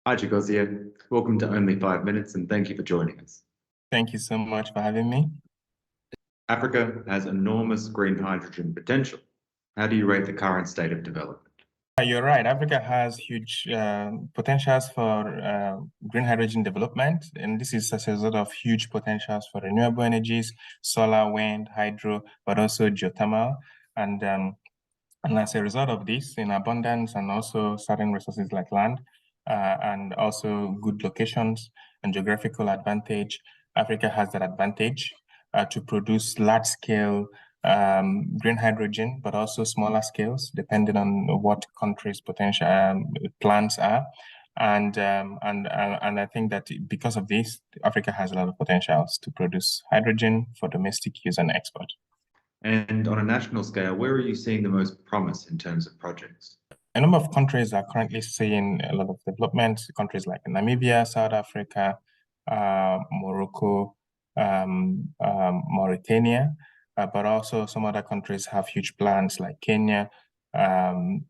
Hi, Chigozie. Welcome to Only 5 Minutes, and thank you for joining us. Thank you so much for having me. Africa has enormous green hydrogen potential. How do you rate the current state of development? You're right. Africa has huge potentials for green hydrogen development, and this is as a result of huge potentials for renewable energies, solar, wind, hydro, but also geothermal. And as a result of this, in abundance and also certain resources like land, and also good locations and geographical advantage, Africa has that advantage to produce large-scale green hydrogen, but also smaller scales, depending on what country's potential plans are. And I think that because of this, Africa has a lot of potentials to produce hydrogen for domestic use and export. And on a national scale, where are you seeing the most promise in terms of projects? A number of countries are currently seeing a lot of development, countries like Namibia, South Africa, Morocco, Mauritania, but also some other countries have huge plans like Kenya, um,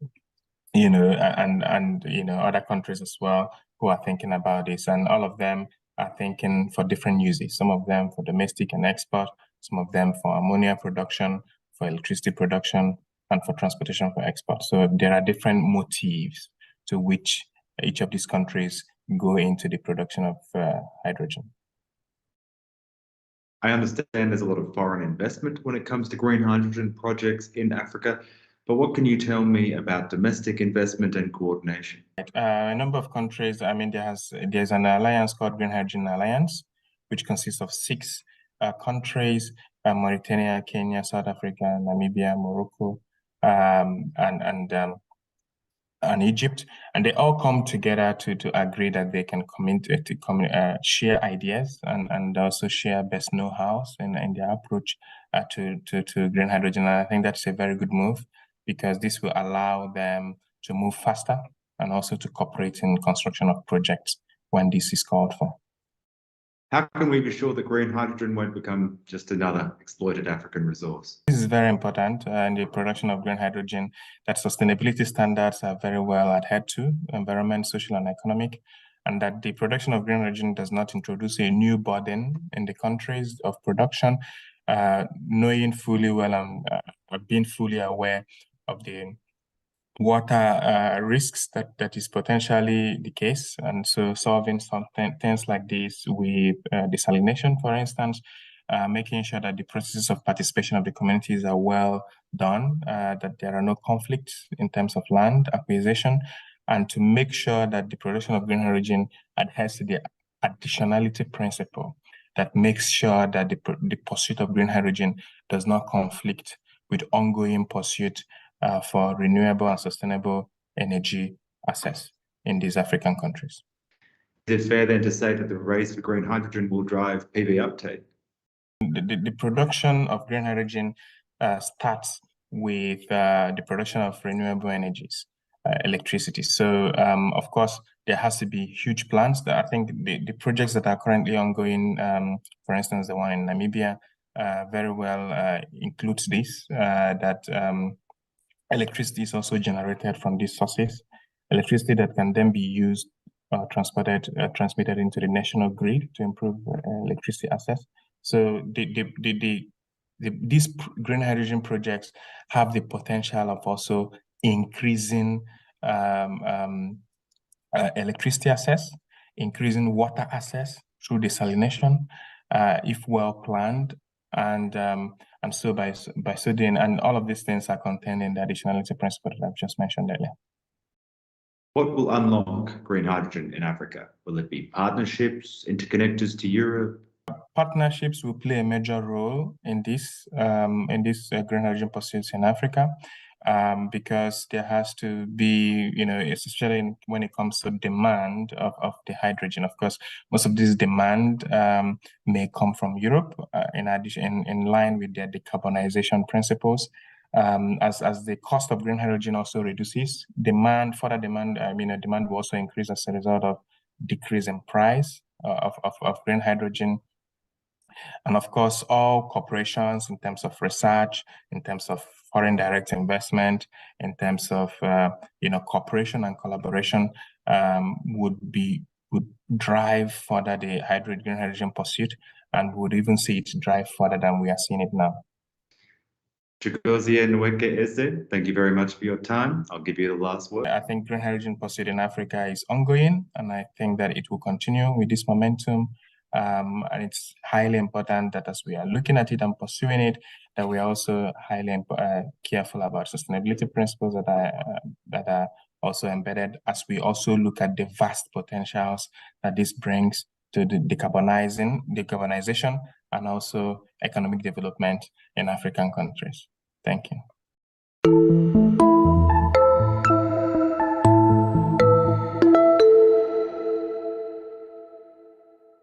and other countries as well who are thinking about this, and all of them are thinking for different uses. Some of them for domestic and export, some of them for ammonia production, for electricity production, and for transportation for export. So there are different motives to which each of these countries go into the production of hydrogen. I understand there's a lot of foreign investment when it comes to green hydrogen projects in Africa, but what can you tell me about domestic investment and coordination? A number of countries, I mean, there's an alliance called Green Hydrogen Alliance, which consists of six countries, Mauritania, Kenya, South Africa, Namibia, Morocco, um, and, and, um, and Egypt. And they all come together to agree that they can share ideas and also share best know-hows in their approach to green hydrogen. And I think that's a very good move because this will allow them to move faster and also to cooperate in construction of projects when this is called for. How can we be sure that green hydrogen won't become just another exploited African resource? This is very important in the production of green hydrogen, that sustainability standards are very well adhered to, environment, social, and economic, and that the production of green hydrogen does not introduce a new burden in the countries of production, knowing fully well and being fully aware of the water risks that is potentially the case. And so solving some things like this with desalination, for instance, making sure that the processes of participation of the communities are well done, that there are no conflicts in terms of land acquisition, and to make sure that the production of green hydrogen adheres to the additionality principle that makes sure that the pursuit of green hydrogen does not conflict with ongoing pursuit for renewable and sustainable energy access in these African countries. Is it fair then to say that the race for green hydrogen will drive PV uptake? The production of green hydrogen starts with the production of renewable energies, electricity. So, of course, there has to be huge plants. I think the projects that are currently ongoing, for instance, the one in Namibia, very well includes this, that electricity is also generated from these sources, electricity that can then be used, transmitted into the national grid to improve electricity access. So these green hydrogen projects have the potential of also increasing electricity access, increasing water access through desalination, if well planned, and so by so doing, and all of these things are contained in the additionality principle that I've just mentioned earlier. What will unlock green hydrogen in Africa? Will it be partnerships, interconnectors to Europe? Partnerships will play a major role in this green hydrogen pursuits in Africa, because there has to be, especially when it comes to demand of the hydrogen. Of course, most of this demand may come from Europe, in addition, in line with their decarbonization principles. As the cost of green hydrogen also reduces, further demand, demand will also increase as a result of decrease in price of green hydrogen. And of course, all corporations in terms of research, in terms of foreign direct investment, in terms of cooperation and collaboration, would drive further the green hydrogen pursuit, and would even see it drive further than we are seeing it now. Chigozie Nweke-Eze, thank you very much for your time. I'll give you the last word. I think green hydrogen pursuit in Africa is ongoing, and I think that it will continue with this momentum. And it's highly important that as we are looking at it and pursuing it, that we are also highly careful about sustainability principles that are also embedded, as we also look at the vast potentials that this brings to the decarbonization, and also economic development in African countries. Thank you.